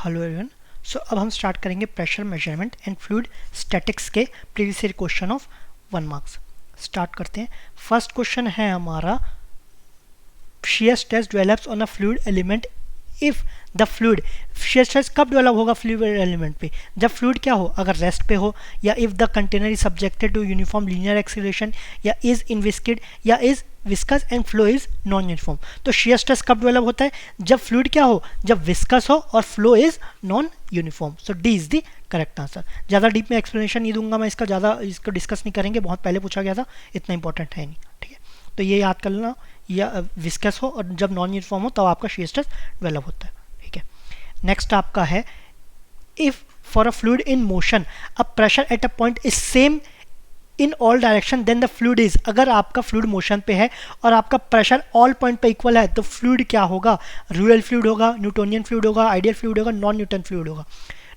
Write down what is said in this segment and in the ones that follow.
Hello everyone. सो अब हम start करेंगे pressure measurement and fluid statics के previous year question of 1 marks. Start करते हैं। फर्स्ट क्वेश्चन है हमारा, shear stress develops on a fluid element if the fluid, shear stress कब develop होगा फ्लूइड एलिमेंट पे? जब फ्लूइड क्या हो, अगर रेस्ट पे हो, या if the container is subjected to uniform linear acceleration, या इज इनविस्किड, या is viscous and flow is non uniform. तो shear stress कब डेवलप होता है? जब फ्लूइड क्या हो, जब विस्कस हो और flow is non uniform. So D is the correct answer. ज़्यादा डीप में एक्सप्लेनेशन नहीं दूंगा मैं इसका, ज़्यादा इसको डिस्कस नहीं करेंगे, बहुत पहले पूछा गया था, इतना इंपॉर्टेंट है नहीं। ठीक है, तो ये याद कर लेना, या विस्कस हो और जब नॉन यूनिफॉर्म हो तब आपका shear stress डेवलप होता है। ठीक है, नेक्स्ट आपका है, if for a fluid in motion a pressure at a point is same in all direction then the fluid is, अगर आपका फ्लूइड मोशन पे है और आपका प्रेशर ऑल पॉइंट पे इक्वल है तो फ्लूइड क्या होगा? रियल फ्लूइड होगा, न्यूटोनियन फ्लूइड होगा, आइडियल फ्लूइड होगा, नॉन न्यूटन फ्लूइड होगा,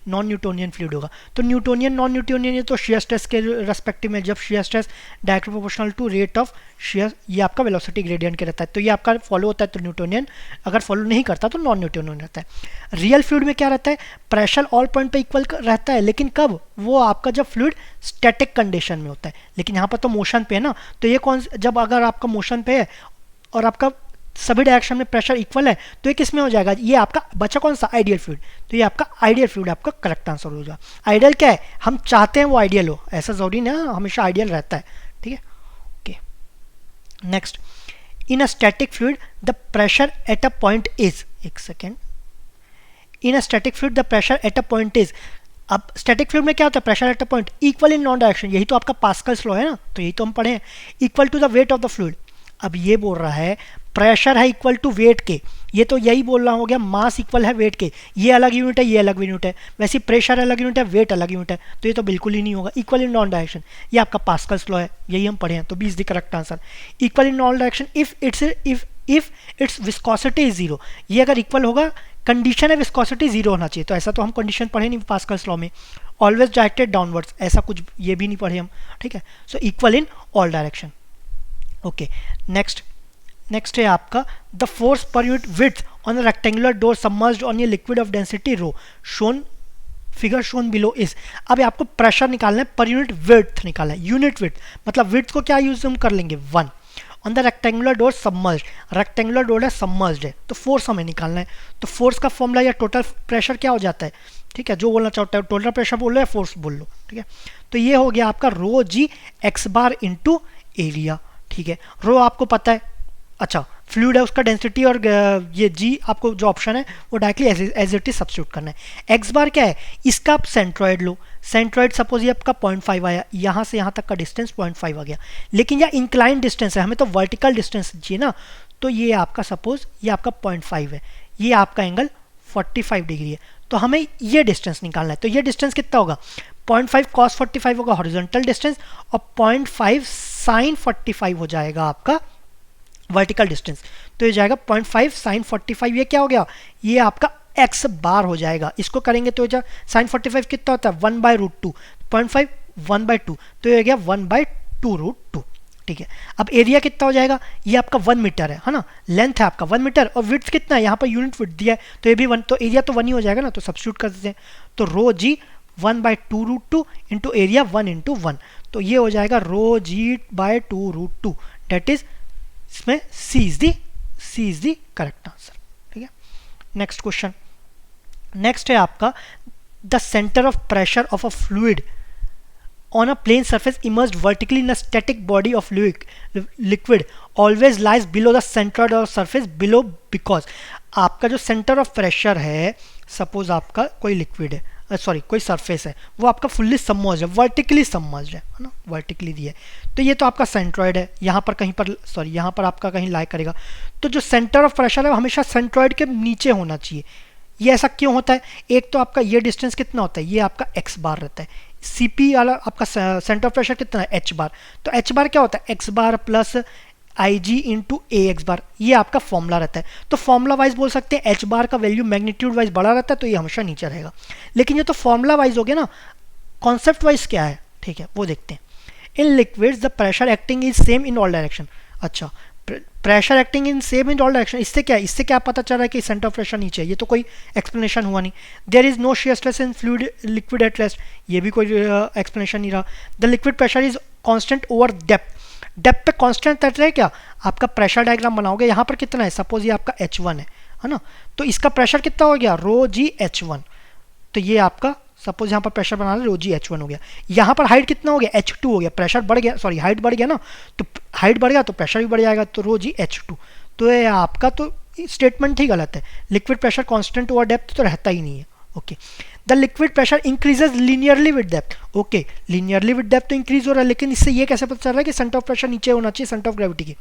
नॉन न्यूटोनियन फ्लूइड होगा। तो न्यूटोनियन नॉन न्यूटोनियन, ये तो shear stress के रेस्पेक्टिव में, जब shear stress directly proportional to rate of shear, ये आपका वेलोसिटी ग्रेडियंट के रहता है, तो ये आपका फॉलो होता है तो न्यूटोनियन, अगर फॉलो नहीं करता तो नॉन न्यूटोनियन रहता है। रियल फ्लूइड में क्या रहता है? प्रेशर ऑल पॉइंट पे इक्वल रहता है, लेकिन कब? वो आपका जब फ्लूइड स्टैटिक कंडीशन में होता है, लेकिन यहाँ पर तो मोशन पे है ना, तो ये कौन, जब अगर आपका मोशन पे है और आपका सभी डायरेक्शन में प्रेशर इक्वल है तो ये किस में हो जाएगा? ये आपका बचा कौन सा? Ideal fluid. तो ये आपका आइडियल फ्लूइड आपका करेक्ट आंसर हो जाएगा। आइडियल क्या है? हम चाहते हैं वो आइडियल हो, ऐसा जरूरी ना हमेशा आइडियल रहता है। ठीक है, okay. Next, in a static fluid the pressure at a point is, एक second, in a static fluid the pressure at a point is, अब स्टैटिक फ्लूइड में क्या होता है? Pressure at a point equal in non direction, यही तो आपका Pascal's law है ना, तो यही तो हम पढ़े हैं, equal to the weight of the fluid. अब ये बोल रहा है प्रेशर है इक्वल टू वेट के, ये तो यही बोल रहा हो गया, मास इक्वल है वेट के, ये अलग यूनिट है, ये अलग यूनिट है, वैसे प्रेशर अलग यूनिट है, वेट अलग यूनिट है, तो ये तो बिल्कुल ही नहीं होगा। इक्वल इन नॉन डायरेक्शन, ये आपका पास्कल्स लॉ है, यही हम पढ़े हैं, तो B is the correct answer. Equal in non direction if its viscosity is zero, ये अगर इक्वल होगा, कंडीशन है विस्कोसिटी जीरो होना चाहिए, तो ऐसा तो हम कंडीशन पढ़े नहीं पास्कल्स लॉ में। ऑलवेज डायरेक्टेड डाउनवर्ड्स, ऐसा कुछ ये भी नहीं पढ़े हम। ठीक है, so equal in all direction. Okay, next है आपका, the force per unit width on a rectangular door submerged on a liquid of density rho shown, figure shown below is. अब आपको प्रेशर निकालना है, पर यूनिट विड्थ निकालना है, unit width मतलब width को क्या यूज हम कर लेंगे? 1 on the rectangular door submerged, rectangular door है सबमर्ज्ड है, तो फोर्स हमें निकालना है। तो फोर्स का फॉर्मूला या टोटल प्रेशर क्या हो जाता है? ठीक है, जो बोलना चाहता है, टोटल प्रेशर बोल लो या फोर्स बोल लो। ठीक है, तो ये हो गया आपका रो जी एक्स बार इंटू एरिया। ठीक है, रो आपको पता है, अच्छा फ्लूइड है उसका डेंसिटी, और ये जी आपको जो ऑप्शन है वो directly as it is substitute करना है। एक्स बार क्या है? इसका आप सेंट्रॉइड लो, सेंट्रॉइड सपोज ये आपका 0.5 आया, यहाँ से यहाँ तक का डिस्टेंस 0.5 आ गया, लेकिन यह इंक्लाइन डिस्टेंस है, हमें तो वर्टिकल डिस्टेंस चाहिए ना, तो ये आपका सपोज ये आपका 0.5 है, ये आपका एंगल 45 डिग्री है, तो हमें ये डिस्टेंस निकालना है। तो ये डिस्टेंस कितना होगा? 0.5 cos 45 होगा हॉरिजॉन्टल डिस्टेंस, और 0.5 sin 45 हो जाएगा आपका वर्टिकल डिस्टेंस। तो ये जाएगा 0.5 sin 45, ये क्या हो गया? ये आपका x बार हो जाएगा। इसको करेंगे तो sin 45 कितना होता है? 1/√2, 0.5 1/2, तो ये हो गया 1/2√2। ठीक है, अब एरिया कितना हो जाएगा? ये आपका 1 मीटर है ना, लेंथ है आपका 1 मीटर, और विड्थ कितना है? यहाँ पर यूनिट विड्थ दिया है, तो ये भी 1, तो एरिया तो 1 ही हो जाएगा ना, तो सब्स्टिट्यूट कर देते हैं। तो रो जी 1/2√2 इंटू एरिया 1/1, तो ये हो जाएगा rho ji bye 2√2, date is, इसमें सी इज दी करेक्ट आंसर। ठीक है, नेक्स्ट क्वेश्चन। नेक्स्ट है आपका, the centre of pressure of a fluid on a plane surface immersed vertically in a static body of liquid always lies below the centroid or surface below, because आपका जो centre of pressure है, suppose आपका कोई liquid है, sorry कोई surface है, वो आपका फुल्ली सबमर्ज्ड है, वर्टिकली सबमर्ज्ड है ना, वर्टिकली दिया है, तो ये तो आपका सेंट्रॉइड है, यहाँ पर कहीं पर, सॉरी यहाँ पर आपका कहीं लाई करेगा, तो जो सेंटर ऑफ प्रेशर है वो हमेशा सेंट्रॉइड के नीचे होना चाहिए। ये ऐसा क्यों होता है? एक तो आपका ये डिस्टेंस कितना होता है? ये आपका एक्स बार रहता है, सीपी वाला आपका सेंटर ऑफ प्रेशर कितना है? एच बार, तो एच बार क्या होता है? एक्स बार प्लस आई जी इंटू ए एक्स बार, ये आपका फॉर्मूला रहता है। तो फॉर्मूला वाइज बोल सकते हैं एच बार का वैल्यू मैग्नीट्यूड वाइज बड़ा रहता है, तो ये हमेशा नीचे रहेगा, लेकिन ये तो फॉर्मूला वाइज हो गया ना, कॉन्सेप्ट वाइज क्या है? ठीक है, वो देखते हैं। In liquids the pressure acting is same in all direction. अच्छा, pressure acting in same in all direction, इससे क्या पता चल रहा है कि सेंटर ऑफ प्रेशर नीचे है, ये तो कोई एक्सप्लेनेशन हुआ नहीं। There is no shear stress in fluid liquid at rest, ये भी कोई एक्सप्लेनेशन नहीं रहा। The liquid pressure is constant over depth पे कांस्टेंट तट रहे क्या, आपका प्रेशर डायग्राम बनाओगे, यहाँ पर कितना है, सपोज ये आपका H1 है ना, तो इसका प्रेशर कितना हो गया, रो जी H1, तो ये आपका सपोज यहाँ पर प्रेशर बना रहे रो जी H1 हो गया। यहाँ पर हाइट कितना हो गया, H2 हो गया, प्रेशर बढ़ गया, सॉरी हाइट बढ़ गया ना, तो हाइट बढ़ गया तो प्रेशर भी बढ़ जाएगा, तो रो जी H2। तो ये आपका तो स्टेटमेंट ही गलत है, liquid pressure constant over depth तो रहता ही नहीं है। Okay, the liquid pressure increases linearly with depth, okay linearly with depth तो इंक्रीज हो रहा है, लेकिन इससे ये कैसे पता चल रहा है कि सेंटर ऑफ प्रेशर नीचे होना चाहिए सेंटर ऑफ ग्रेविटी के,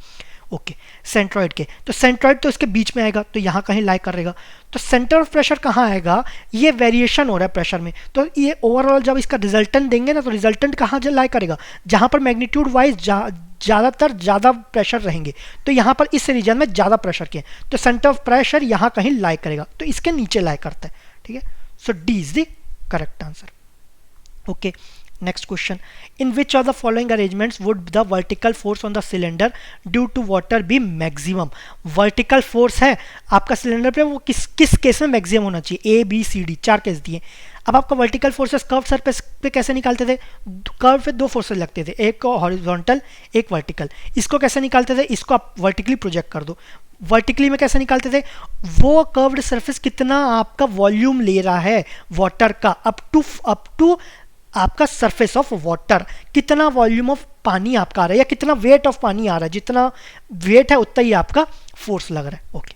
ओके सेंट्रॉइड के, तो सेंट्रॉइड तो इसके बीच में आएगा, तो यहाँ कहीं लाई करेगा, तो सेंटर ऑफ प्रेशर कहाँ आएगा, ये वेरिएशन हो रहा है प्रेशर में, तो ये ओवरऑल जब इसका रिजल्टेंट देंगे ना, तो रिजल्टेंट कहाँ लाई करेगा, जहाँ पर मैग्नीट्यूड वाइज ज़्यादातर ज़्यादा प्रेशर रहेंगे, तो यहाँ पर इस रीजन में ज़्यादा प्रेशर के, तो सेंटर ऑफ प्रेशर यहाँ कहीं लाई करेगा, तो इसके नीचे लाई करता है, ठीक है। So D is the correct answer. Okay, next question, in which of the following arrangements would the vertical force on the cylinder due to water be maximum, vertical force है आपका सिलेंडर पे, वो किस केस में maximum होना चाहिए, A B C D 4 case दिए। अब आपका वर्टिकल फोर्सेस कर्व सरफेस पे कैसे निकालते थे, कर्व पे 2 फोर्सेस लगते थे, एक हॉरिजॉन्टल एक वर्टिकल, इसको कैसे निकालते थे, इसको आप वर्टिकली प्रोजेक्ट कर दो, वर्टिकली में कैसे निकालते थे, वो कर्व्ड सरफेस कितना आपका वॉल्यूम ले रहा है वाटर का, अप टू आपका सरफेस ऑफ वाटर, कितना वॉल्यूम ऑफ पानी आपका आ रहा है, या कितना वेट ऑफ पानी आ रहा है, जितना वेट है उतना ही आपका फोर्स लग रहा है। ओके,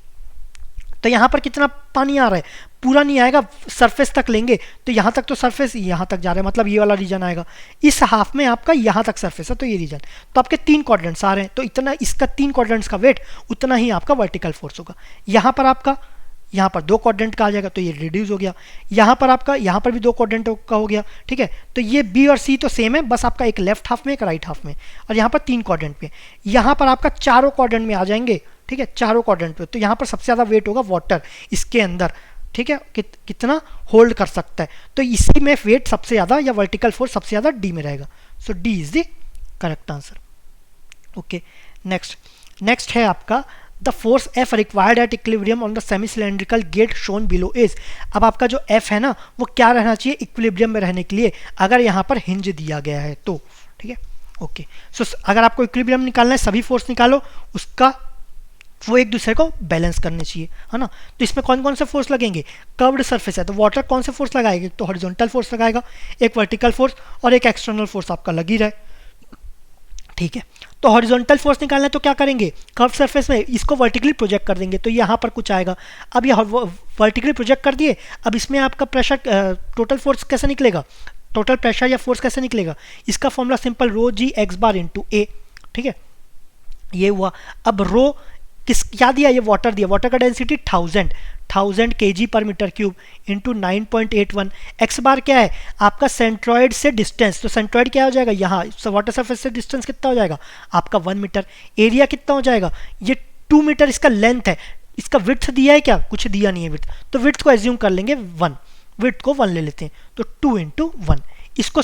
तो यहाँ पर कितना पानी आ रहा है, पूरा नहीं आएगा, सरफेस तक लेंगे तो यहाँ तक, तो सरफेस यहाँ तक जा रहा है, मतलब ये वाला रीजन आएगा, इस हाफ में आपका यहाँ तक सरफेस है, तो ये रीजन, तो आपके 3 क्वाड्रेंट्स आ रहे हैं, तो इतना इसका 3 क्वाड्रेंट्स का वेट उतना ही आपका वर्टिकल फोर्स होगा। यहाँ पर आपका यहाँ पर 2 क्वाड्रेंट का आ जाएगा, तो ये रिड्यूस हो गया, यहाँ पर आपका यहाँ पर भी 2 क्वाड्रेंट का हो गया, ठीक है, तो ये बी और सी तो सेम है, बस आपका एक लेफ्ट हाफ में एक राइट हाफ में, और यहाँ पर 3 क्वाड्रेंट पे, यहाँ पर आपका चारों क्वाड्रेंट में आ जाएंगे, ठीक है, चारों क्वाड्रेंट पे, तो यहाँ पर सबसे ज़्यादा वेट होगा वाटर इसके अंदर, ठीक है, कितना होल्ड कर सकता है, तो इसी में वेट सबसे ज़्यादा या वर्टिकल फोर्स सबसे ज़्यादा डी में रहेगा। So D is the correct answer. Okay, next है आपका the force F required at equilibrium on the semi cylindrical gate shown below is. अब आपका जो F है ना, वो क्या रहना चाहिए इक्विलिब्रियम में रहने के लिए, अगर यहाँ पर हिंज दिया गया है तो, ठीक है। ओके, सो अगर आपको इक्विलिब्रियम निकालना है, सभी फोर्स निकालो, उसका वो एक दूसरे को बैलेंस करने चाहिए, है ना, तो इसमें कौन कौन से फोर्स लगेंगे, कर्व्ड सरफेस है तो वाटर कौन से फोर्स लगाएगा, तो हॉरिजॉन्टल फोर्स लगाएगा, एक वर्टिकल फोर्स और एक एक्सटर्नल फोर्स आपका लग ही रहा है, ठीक है। तो हॉरिजॉन्टल फोर्स निकालना है तो क्या करेंगे, कर्व सरफेस में इसको वर्टिकली प्रोजेक्ट कर देंगे, तो यहाँ पर कुछ आएगा, अब ये वर्टिकली प्रोजेक्ट कर दिए, अब इसमें आपका प्रेशर टोटल फोर्स कैसे निकलेगा, टोटल प्रेशर या फोर्स कैसे निकलेगा, इसका फॉर्मूला सिंपल रो जी एक्स बार इंटू ए, ठीक है, ये हुआ। अब रो किस क्या दिया, ये वाटर दिया, वाटर का डेंसिटी 1000 kg पर मीटर क्यूब इंटू 9.81, एक्स बार क्या है आपका सेंट्रॉइड से डिस्टेंस, तो सेंट्रॉइड क्या हो जाएगा, यहाँ वाटर सरफेस से डिस्टेंस कितना हो जाएगा आपका 1 मीटर, एरिया कितना हो जाएगा, ये 2 मीटर इसका लेंथ है, इसका विड्थ दिया है क्या, कुछ दिया नहीं है विड्थ, तो विड्थ को एज्यूम कर लेंगे 1, विड्थ को 1 ले लेते हैं, तो 2 इंटू 1, इसको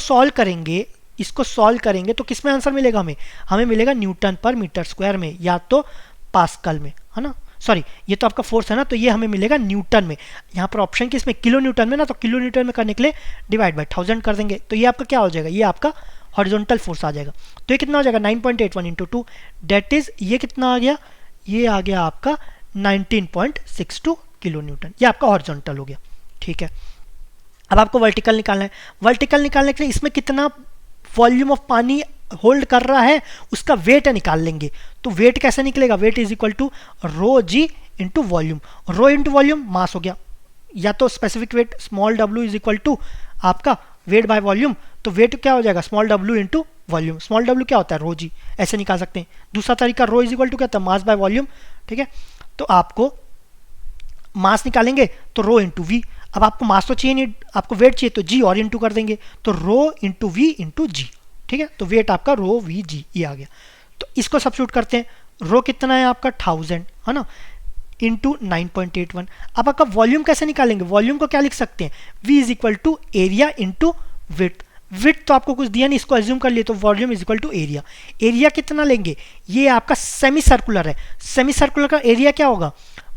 सॉल्व करेंगे तो किस में आंसर मिलेगा, हमें मिलेगा न्यूटन पर मीटर स्क्वायर में, या तो पास्कल में, है ना, सॉरी ये तो आपका फोर्स है ना, तो ये हमें मिलेगा न्यूटन में, यहाँ पर ऑप्शन किस में, किलो न्यूटन में ना, तो किलो न्यूटन में करने के लिए डिवाइड बाय 1000 कर देंगे, तो ये आपका क्या हो जाएगा, ये आपका हॉरिजॉन्टल फोर्स आ जाएगा, तो ये कितना हो जाएगा 9.81 इंटू 2, डेट इज ये कितना आ गया, ये आ गया आपका 19.62 किलो न्यूटन, ये आपका हॉरिजॉन्टल हो गया, ठीक है। अब आपको वर्टिकल निकालना है, वर्टिकल निकालने के लिए इसमें कितना वॉल्यूम ऑफ पानी होल्ड कर रहा है उसका वेट निकाल लेंगे, तो वेट कैसे निकलेगा, weight is equal to rho g into volume, rho into volume mass हो गया, या तो specific weight small w is equal to आपका वेट बाय वॉल्यूम, तो वेट क्या हो जाएगा small w into volume, small w क्या होता है रो जी, ऐसे निकाल सकते हैं। दूसरा तरीका रो इज इक्वल टू क्या होता है मास बाय वॉल्यूम, ठीक है, तो आपको मास निकालेंगे तो रो इंटू वी, अब आपको मास तो चाहिए नहीं, आपको वेट चाहिए तो जी और इंटू कर देंगे, तो रो इंटू वी इंटू जी, ठीक है, तो वेट आपका रो वी जी ये आ गया, तो इसको सब्स्टिट्यूट करते हैं, रो कितना है आपका 1000, है ना, इंटू 9.81, अब आपका वॉल्यूम कैसे निकालेंगे, वॉल्यूम को क्या लिख सकते हैं, v is equal to area into width, width तो आपको कुछ दिया नहीं, इसको एज्यूम कर लिए, तो volume is equal to area. Area कितना लेंगे, ये आपका सेमी सर्कुलर है, सेमी सर्कुलर का एरिया क्या होगा,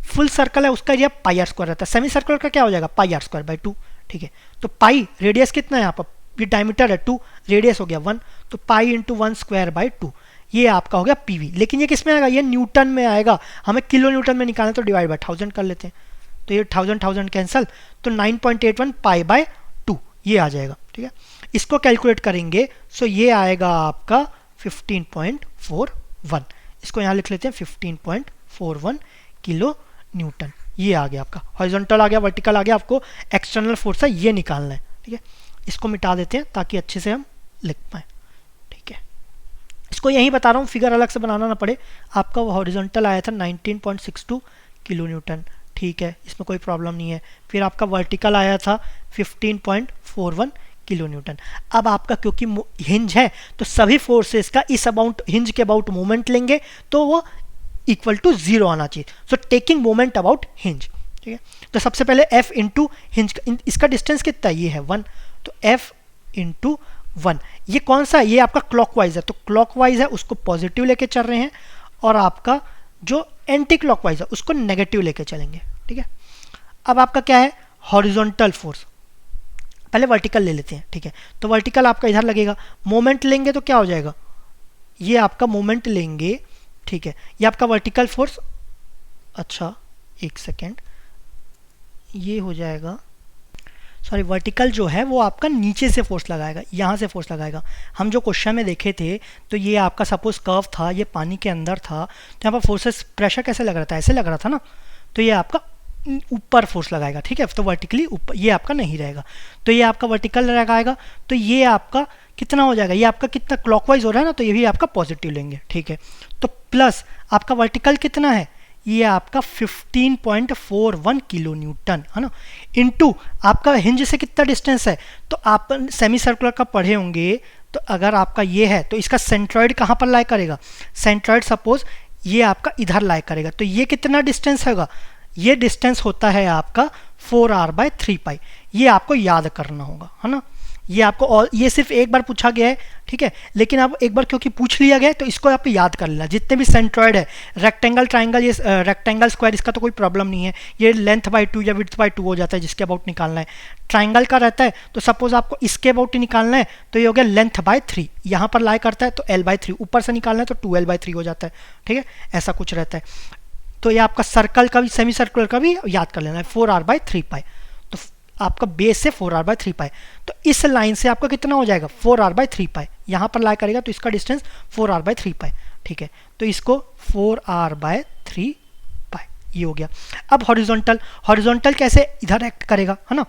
फुल सर्कल है उसका एरिया पाई आर स्क्वायर रहता है, सेमी सर्कुलर का क्या हो जाएगा पाई आर स्क्वायर बाई 2, ठीक है। तो पाई रेडियस कितना है यहाँ पर, ये डायमीटर है 2, रेडियस हो गया 1, तो पाई इंटू 1 स्क्वायर बाई 2, ये आपका हो गया पीवी। लेकिन ये किस में आएगा, ये न्यूटन में आएगा, हमें किलो न्यूटन में निकालना, तो डिवाइड बाई 1000 कर लेते हैं, तो ये 1000 कैंसल, तो 9.81 पाई बाय 2 ये आ जाएगा, ठीक है। इसको कैलकुलेट करेंगे, सो ये आएगा आपका 15.41, इसको यहाँ लिख लेते हैं 15.41 किलो न्यूटन, ये आ गया आपका। हॉरिजॉन्टल आ गया, वर्टिकल आ गया, आपको एक्सटर्नल फोर्स है ये निकालना है, ठीक है। इसको मिटा देते हैं ताकि अच्छे से हम लिख पाए, ठीक है। इसको यही बता रहा हूँ, फिगर अलग से बनाना ना पड़े। आपका हॉरिजॉन्टल आया था 19.62 किलो न्यूटन, ठीक है, इसमें कोई प्रॉब्लम नहीं है। फिर आपका वर्टिकल आया था 15.41 किलो न्यूटन। अब आपका क्योंकि हिंज है तो सभी फोर्सेस का इस अबाउट हिंज के अबाउट मोमेंट लेंगे तो वो इक्वल टू 0 आना चाहिए। So taking moment about hinge, ठीक है। तो सबसे पहले F इंटू हिंज, इसका डिस्टेंस कितना है, ये है 1, तो F इंटू 1, ये कौन सा है, ये आपका क्लॉकवाइज है, तो क्लॉकवाइज है उसको पॉजिटिव लेके चल रहे हैं, और आपका जो एंटी क्लॉकवाइज है उसको नेगेटिव लेके चलेंगे, ठीक है। अब आपका क्या है, हॉरिजॉन्टल फोर्स, पहले वर्टिकल ले लेते हैं, ठीक है। तो वर्टिकल आपका इधर लगेगा, मोमेंट लेंगे तो क्या हो जाएगा, ये आपका मोमेंट लेंगे, ठीक है, ये आपका वर्टिकल फोर्स, अच्छा एक सेकेंड, ये हो जाएगा, सॉरी वर्टिकल जो है वो आपका नीचे से फोर्स लगाएगा, यहाँ से फोर्स लगाएगा। हम जो क्वेश्चन में देखे थे तो ये आपका सपोज कर्व था, ये पानी के अंदर था, तो यहाँ पर फोर्सेस प्रेशर कैसे लग रहा था, ऐसे लग रहा था ना, तो ये आपका ऊपर फोर्स लगाएगा, ठीक है। तो वर्टिकली ऊपर, ये आपका नहीं रहेगा, तो ये आपका वर्टिकल लगाएगा, तो ये आपका कितना हो जाएगा, ये आपका कितना क्लॉकवाइज हो रहा है ना, तो ये भी आपका पॉजिटिव लेंगे, ठीक है। तो प्लस आपका वर्टिकल कितना है, ये आपका 15.41 किलो न्यूटन है ना, इनटू आपका हिंज से कितना डिस्टेंस है, तो आप सेमी सर्कुलर का पढ़े होंगे, तो अगर आपका ये है तो इसका सेंट्रॉइड कहाँ पर लाई करेगा, सेंट्रॉइड सपोज ये आपका इधर लाई करेगा, तो ये कितना डिस्टेंस होगा, ये डिस्टेंस होता है आपका 4r/3π, ये आपको याद करना होगा, है ना। ये आपको, और ये सिर्फ एक बार पूछा गया है, ठीक है, लेकिन अब एक बार क्योंकि पूछ लिया गया है तो इसको आप याद कर लेना। जितने भी सेंट्रॉइड है, रेक्टेंगल, ट्राइंगल, ये रेक्टेंगल, स्क्वायर, इसका तो कोई प्रॉब्लम नहीं है, ये लेंथ बाई 2 या विड्थ बाई 2 हो जाता है जिसके अबाउट निकालना है। ट्राइंगल का रहता है तो सपोज आपको इसके अबाउट निकालना है तो ये हो गया लेंथ बाई 3, यहाँ पर लाई करता है तो l/3, ऊपर से निकालना है तो 2l/3 हो जाता है, ठीक है, ऐसा कुछ रहता है। तो ये आपका सर्कल का भी, सेमी सर्कुलर का भी याद कर लेना है, 4r/3π, तो आपका बेस से 4r/3π, तो इस लाइन से आपका कितना हो जाएगा 4r/3π, यहाँ पर लाई करेगा तो इसका डिस्टेंस 4r/3π, ठीक है। तो इसको 4r/3π ये हो गया। अब हॉरिजॉन्टल, हॉरिजॉन्टल कैसे इधर एक्ट करेगा, है ना,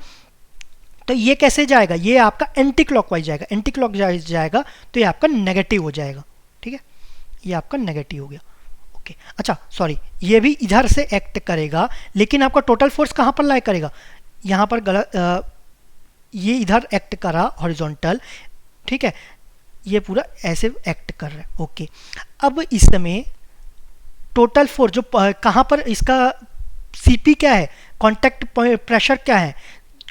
तो ये कैसे जाएगा, ये आपका एंटी क्लॉकवाइज जाएगा, एंटी क्लॉकवाइज जाएगा तो ये आपका नेगेटिव हो जाएगा, ठीक है, ये आपका नेगेटिव हो गया, ओके। अच्छा सॉरी, ये भी इधर से एक्ट करेगा, लेकिन आपका टोटल फोर्स कहाँ पर लाई करेगा, यहाँ पर गलत, ये इधर एक्ट करा हॉरिजॉन्टल, ठीक है, ये पूरा ऐसे एक्ट कर रहा है, ओके। अब इसमें टोटल फोर्स जो कहाँ पर, इसका सीपी क्या है, कांटेक्ट प्रेशर क्या है,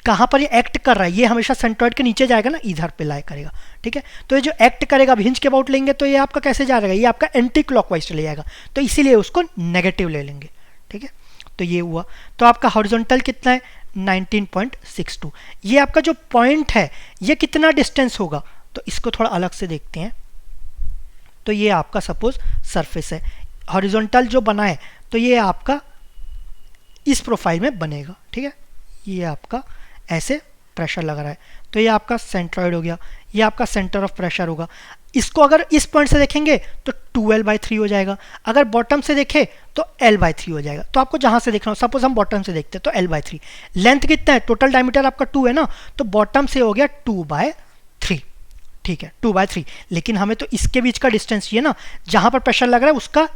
कहाँ पर ये एक्ट कर रहा है, ये हमेशा सेंट्रॉइड के नीचे जाएगा ना, इधर पे लाई करेगा, ठीक है। तो ये जो एक्ट करेगा, हिंज के अबाउट लेंगे तो ये आपका कैसे जा रहेगा, ये आपका एंटी क्लॉकवाइज चले जाएगा, तो इसीलिए उसको नेगेटिव ले लेंगे, ठीक है। तो ये हुआ, तो आपका हॉरिजॉन्टल कितना है 19.62। ये आपका जो पॉइंट है ये कितना डिस्टेंस होगा, तो इसको थोड़ा अलग से देखते हैं। तो ये आपका सपोज सरफेस है, हॉरिजॉन्टल जो बना है तो ये आपका इस प्रोफाइल में बनेगा, ठीक है, ये आपका ऐसे प्रेशर लग रहा है, तो ये आपका सेंट्रॉइड हो गया, ये आपका सेंटर ऑफ प्रेशर होगा। इसको अगर इस पॉइंट से देखेंगे तो 2l/3 हो जाएगा, अगर बॉटम से देखें तो l/3 हो जाएगा। तो आपको जहां से देखना हो, सपोज हम बॉटम से देखते हैं तो l/3, लेंथ कितना है, टोटल डायमीटर आपका 2 है ना, तो बॉटम से हो गया 2/3, ठीक है, 2/3। लेकिन हमें तो इसके बीच का डिस्टेंस चाहिए ना, जहां पर प्रेशर लग रहा है उसका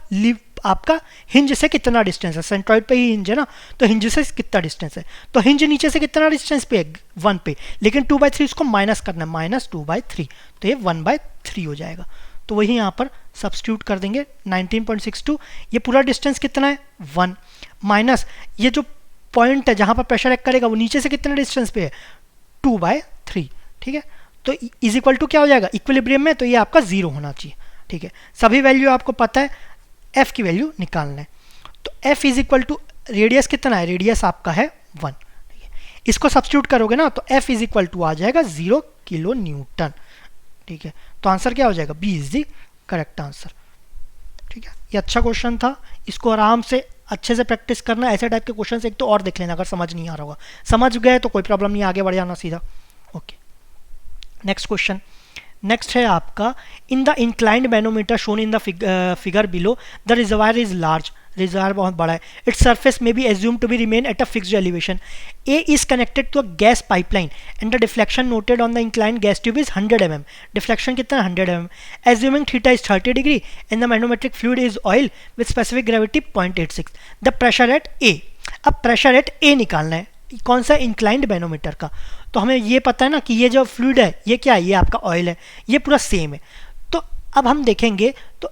आपका हिंज से कितना डिस्टेंस है, सेंट्रॉइड पे ही हिंज है ना, तो हिंज से कितना डिस्टेंस है, तो हिंज नीचे से कितना डिस्टेंस पे है 1 पे, लेकिन 2/3 उसको माइनस करना है, -2/3, तो ये 1/3 हो जाएगा। तो वही यहाँ पर सब्स्टिट्यूट कर देंगे 19.62, ये पूरा डिस्टेंस कितना है 1, माइनस ये जो पॉइंट है जहाँ पर प्रेशर एक्ट करेगा वो नीचे से कितना डिस्टेंस पे है 2/3, ठीक है। तो इज इक्वल टू क्या हो जाएगा इक्विलिब्रियम में, तो ये आपका 0 होना चाहिए। ठीक है, सभी वैल्यू आपको पता है, एफ की वैल्यू निकालना है। तो F is equal to radius कितना है, रेडियस आपका है 1। ठीक है, इसको सब्स्टिट्यूट करोगे ना तो एफ इज इक्वल टू आ जाएगा 0 किलो न्यूटन। ठीक है, तो आंसर क्या हो जाएगा, B is the correct answer. ठीक है, ये अच्छा क्वेश्चन था, इसको आराम से अच्छे से प्रैक्टिस करना। ऐसे टाइप के क्वेश्चन एक तो और देख लेना अगर समझ नहीं आ रहा होगा, समझ गए तो कोई प्रॉब्लम नहीं, आगे बढ़ जाना सीधा। Okay, next question. नेक्स्ट है आपका, in the inclined manometer shown in the figure below the reservoir is large, reservoir बहुत बड़ा है, its surface may be assume to be remain at a fixed elevation, A is connected to a gas pipeline and the deflection noted on the inclined gas tube is 100 mm, deflection कितना है 100 mm, assuming theta is 30 degree and the manometric fluid is oil with specific gravity 0.86, the pressure at ए। अब pressure at ए निकालना है, कौन सा inclined manometer का, तो हमें ये पता है ना कि ये जो फ्लूइड है ये क्या है, ये आपका ऑयल है, ये पूरा सेम है। तो अब हम देखेंगे तो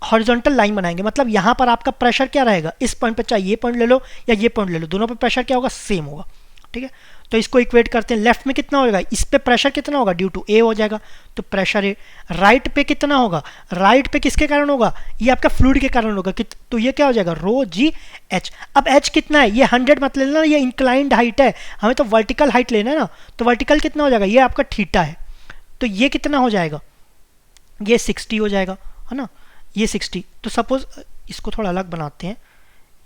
हॉरिजॉन्टल लाइन बनाएंगे, मतलब यहाँ पर आपका प्रेशर क्या रहेगा, इस पॉइंट पे चाहे ये पॉइंट ले लो या ये पॉइंट ले लो, दोनों पे प्रेशर क्या होगा, सेम होगा। ठीक है, तो इसको इक्वेट करते हैं, लेफ्ट में कितना होगा, इस पे प्रेशर कितना होगा, ड्यू टू ए हो जाएगा, तो प्रेशर ए। राइट पे कितना होगा, राइट पे किसके कारण होगा, ये आपका फ्लूइड के कारण होगा, तो ये क्या हो जाएगा, रो जी एच। अब एच कितना है, ये 100 मत लेना, ये इंक्लाइंड हाइट है, हमें तो वर्टिकल हाइट लेना है ना, तो वर्टिकल कितना हो जाएगा, ये आपका थीटा है, तो ये कितना हो जाएगा, ये 60 हो जाएगा, है ना, ये 60। तो सपोज इसको थोड़ा अलग बनाते हैं,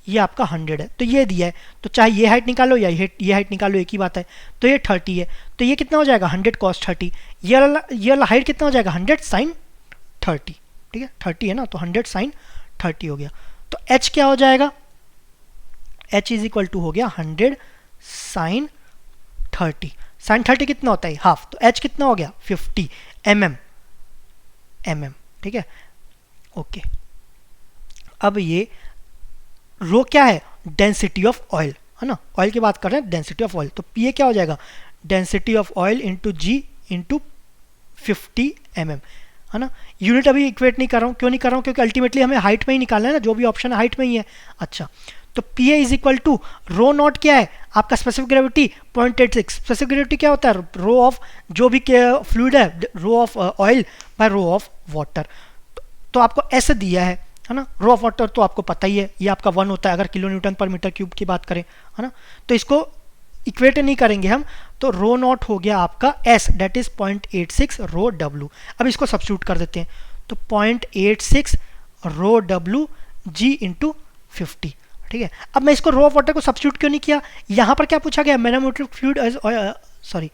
ये आपका 100 है, तो ये दिया है, तो चाहे ये हाइट निकालो या ये हाइट निकालो, एक ही बात है, तो ये 30 है, तो ये कितना हो जाएगा 100 cos 30, ये वाला हाइट कितना हो जाएगा 100 sin 30। ठीक है, 30 है ना, तो 100 sin 30 हो गया, तो h क्या हो जाएगा, h इज इक्वल टू हो गया 100 sin 30, sin 30 कितना होता है हाफ, तो h कितना हो गया 50 mm। ठीक है, ओके, अब ये रो क्या है, डेंसिटी ऑफ ऑयल, है ना, ऑयल की बात कर रहे हैं, डेंसिटी ऑफ ऑयल, तो पी क्या हो जाएगा, density of oil into g into 50 mm, है ना। यूनिट अभी इक्वेट नहीं कर रहा हूँ, क्यों नहीं कर रहा हूँ, क्योंकि अल्टीमेटली हमें हाइट में ही निकालना है ना, जो भी ऑप्शन है हाइट में ही है। अच्छा, तो P A is equal to rho naught क्या है आपका, स्पेसिफिक ग्रेविटी 0.86, स्पेसिफिक ग्रेविटी क्या होता है, रो ऑफ जो भी फ्लूइड है, rho of oil by rho of water, तो आपको ऐसे दिया है ना, रो ऑफ वाटर तो आपको पता ही है, ये आपका 1 होता है अगर kilo newton per metre cube की बात करें, है ना, तो इसको इक्वेट नहीं करेंगे हम, तो रो नॉट हो गया आपका s, that is 0.86 rho W. अब इसको सब्स्टिट्यूट कर देते हैं, तो 0.86 रो डब्ल्यू जी इंटू 50। ठीक है, अब मैं इसको रो ऑफ वाटर को सब्स्टिट्यूट क्यों नहीं किया, यहाँ पर क्या पूछा गया, manometric fluid sorry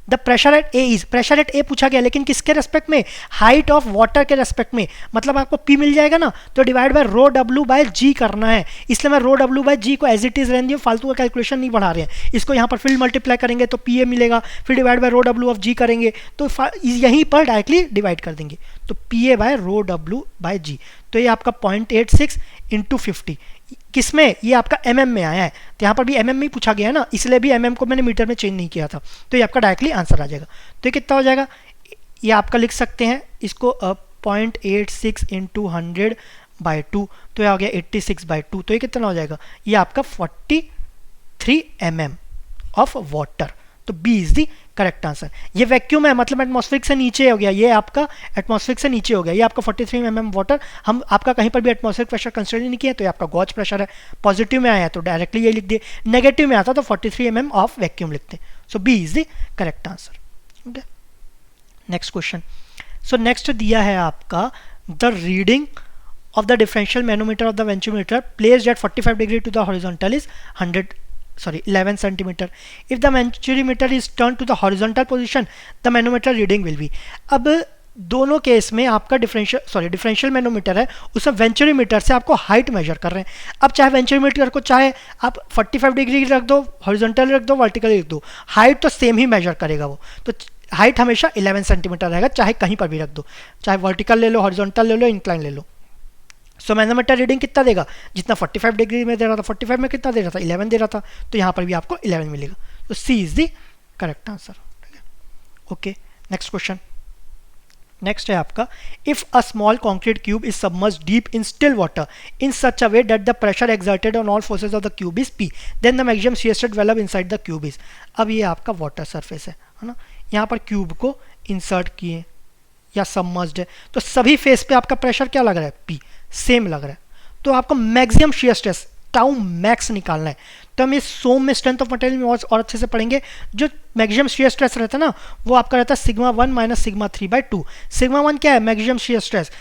the pressure at A is, pressure at A पूछा गया, लेकिन किसके रेस्पेक्ट में, हाइट ऑफ वाटर के रेस्पेक्ट में, मतलब आपको पी मिल जाएगा ना, तो divide by rho W by G करना है, इसलिए मैं रो डब्ल्यू बाय जी को एज इट इज रहने दिया, फालतू का कैलकुलेशन नहीं बढ़ा रहे हैं, इसको यहाँ पर फील्ड मल्टीप्लाई करेंगे तो पी ए मिलेगा, फिर divide by rho W of G करेंगे तो यहीं पर डायरेक्टली डिवाइड कर देंगे, तो P A by rho W by G, तो ये आपका 0.86 इंटू 50 किसमें, ये आपका mm में आया है, तो यहाँ पर भी mm में ही पूछा गया है ना, इसलिए भी mm को मैंने मीटर में चेंज नहीं किया था, तो ये आपका डायरेक्टली आंसर आ जाएगा। तो ये कितना हो जाएगा, ये आपका लिख सकते हैं इसको 0.86 इंटू 100 बाई 2, तो ये आ गया 86 बाई 2, तो ये कितना हो जाएगा, ये आपका 43 mm ऑफ वाटर, तो B is the correct answer. ये वैक्यूम है, मतलब एटमॉस्फेरिक से नीचे हो गया, ये आपका एटमॉस्फेरिक से नीचे हो गया, ये आपका 43 mm वाटर, हम आपका कहीं पर भी एटमॉस्फेरिक प्रेशर कंसिडर नहीं किया, तो ये आपका गॉज प्रेशर है, पॉजिटिव में आया तो डायरेक्टली ये लिख दिए, नेगेटिव में आता तो 43 mm ऑफ वैक्यूम लिखते, so B is the correct answer. Okay, next question. So next दिया है आपका the reading of the differential manometer of the venturimeter placed at 45 degree to the horizontal is 11 centimeter. If the venturimeter is turned to the horizontal position, the manometer reading will be. अब दोनों case में आपका differential manometer है, उसमें venturimeter से आपको height measure कर रहे हैं। अब चाहे वेंचुरीमीटर को चाहे आप 45 डिग्री रख दो, हॉरिजॉन्टल रख दो, वर्टिकल रख दो, हाइट तो सेम ही मेजर करेगा वो, तो हाइट हमेशा 11 सेंटीमीटर रहेगा, चाहे कहीं पर भी रख दो, चाहे वर्टिकल ले लो, हॉरिजॉन्टल ले लो, इंक्लाइन ले लो। सो मैनोमीटर रीडिंग कितना देगा, जितना 45 डिग्री में दे रहा था, 45 में कितना दे रहा था, 11 दे रहा था, तो यहाँ पर भी आपको 11 मिलेगा, तो C is the correct answer. Okay, next question. Next है आपका, if a small concrete cube is submerged deep in still water in such a way that the pressure exerted on all forces of the cube is P, then the maximum shear stress develop inside the cube is. अब ये आपका water surface है ना, यहाँ पर cube को insert किए या सबमर्ज्ड है, तो सभी फेस पे आपका प्रेशर क्या लग रहा है, P सेम लग रहा है। तो आपको maximum shear stress tau max निकालना है। तो हम इस सोम में स्ट्रेंथ ऑफ मटेरियल में और अच्छे से पढ़ेंगे। जो मैक्सिमम शियर स्ट्रेस रहता है ना, वो आपका रहता है सिग्मा 1 माइनस सिग्मा 3/2। सिग्मा 1 क्या है, maximum shear stress,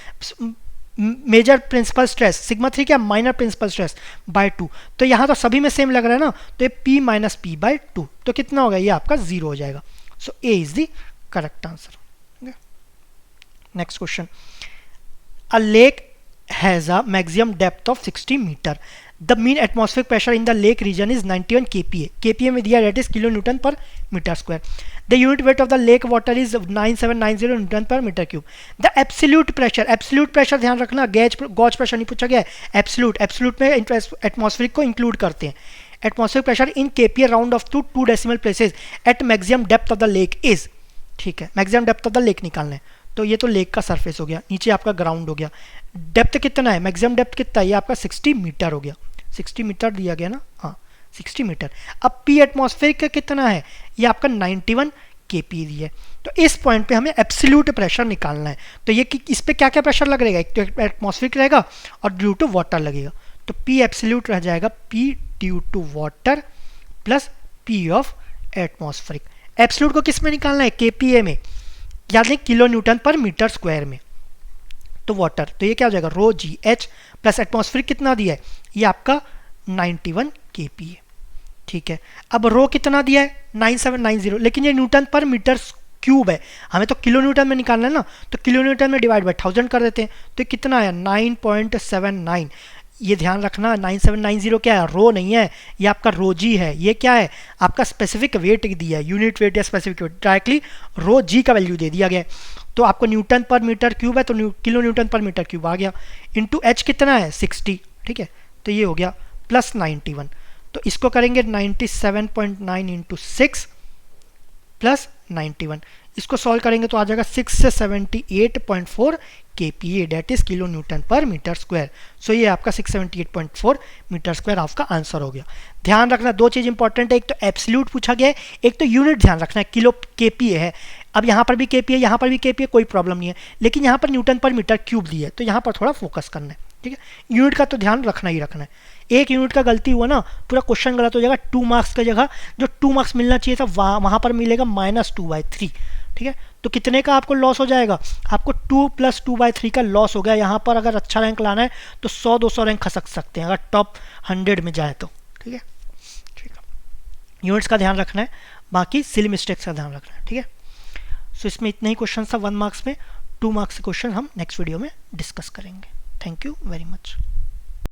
major principal stress, sigma 3 क्या, माइनर प्रिंसिपल स्ट्रेस बाय 2। तो यहाँ तो सभी में सेम लग रहा है ना, तो ये P माइनस P/2, तो कितना होगा, ये आपका 0 हो जाएगा। So A is the correct answer. Next question, a lake has a maximum depth of 60 meter. The mean atmospheric pressure in the lake region is 91 kPa. kPa में दिया, that is kilonewton per meter square. The unit weight of the lake water is 9790 newton per meter cube. The absolute pressure ध्यान रखना, gauge pressure नहीं पूछा गया है, absolute में atmospheric को इंक्लूड करते हैं। Atmospheric pressure in kPa round off to 2 decimal places at maximum depth of the lake is, ठीक है, maximum depth of the lake निकालना है। तो ये तो लेक का सरफेस हो गया, नीचे आपका ग्राउंड हो गया। डेप्थ कितना है, मैक्सिमम डेप्थ कितना है, ये आपका 60 मीटर हो गया। 60 मीटर दिया गया ना, हाँ 60 मीटर। अब पी एटमॉस्फेरिक का कितना है, ये आपका 91 kPa दिया है। तो इस पॉइंट पे हमें एब्सोल्यूट प्रेशर निकालना है। तो ये इस पे क्या क्या प्रेशर लग रहेगा, एक तो एटमॉस्फेरिक रहेगा और ड्यू टू वाटर लगेगा। तो पी एब्सोल्यूट रह जाएगा P due to water plus P of atmospheric. Absolute को किस में निकालना है, kPa में, याद नहीं, kilo newton per metre square में। तो वाटर, तो ये क्या हो जाएगा, rho g h plus atmospheric कितना दिया है, ये आपका 91 kPa, ठीक है। अब रो कितना दिया है, 9790, लेकिन ये न्यूटन पर मीटर क्यूब है, हमें तो किलो न्यूटन में निकालना है ना, तो किलो न्यूटन में डिवाइड बाय 1000 कर देते हैं। तो ये कितना है, 9.79। ये ध्यान रखना, 9790 क्या है, रो नहीं है, ये आपका रो जी है। ये क्या है, आपका स्पेसिफिक वेट दिया है, यूनिट वेट या स्पेसिफिक वेट, डायरेक्टली रो जी का वैल्यू दे दिया गया है। तो आपको न्यूटन पर मीटर क्यूब है, तो kilo newton per metre cube आ गया, इंटू एच कितना है 60, ठीक है। तो ये हो गया प्लस 91। तो इसको करेंगे 97.9 इंटू 6 प्लस 91, इसको सॉल्व करेंगे तो आ जाएगा 6 से 78.4 kPa, that is kilo newton per metre square. So ये आपका 678.4 मीटर स्क्वायर आपका आंसर हो गया। ध्यान रखना, दो चीज़ इंपॉर्टेंट है, एक तो एब्सोल्यूट पूछा गया है, एक तो यूनिट ध्यान रखना है, किलो kPa है। अब यहाँ पर भी kPa, यहाँ पर भी kPa, कोई प्रॉब्लम नहीं है, लेकिन यहाँ पर न्यूटन पर मीटर क्यूब दी है, तो यहाँ पर थोड़ा फोकस करना है, ठीक है। यूनिट का तो ध्यान रखना ही रखना है। एक यूनिट का गलती हुआ ना, पूरा क्वेश्चन गलत हो जाएगा। 2 मार्क्स की जगह जो 2 मार्क्स मिलना चाहिए था, वहाँ पर मिलेगा -2/3, ठीक है। तो कितने का आपको लॉस हो जाएगा, आपको 2 + 2/3 का लॉस हो गया। यहाँ पर अगर अच्छा रैंक लाना है तो 100-200 रैंक खसक सकते हैं, अगर टॉप 100 में जाए तो, ठीक है। ठीक है, यूनिट्स का ध्यान रखना है, बाकी सिली मिस्टेक्स का ध्यान रखना है, ठीक है। सो इसमें इतना ही क्वेश्चन था 1 मार्क्स में। 2 मार्क्स के क्वेश्चन हम नेक्स्ट वीडियो में डिस्कस करेंगे। Thank you very much.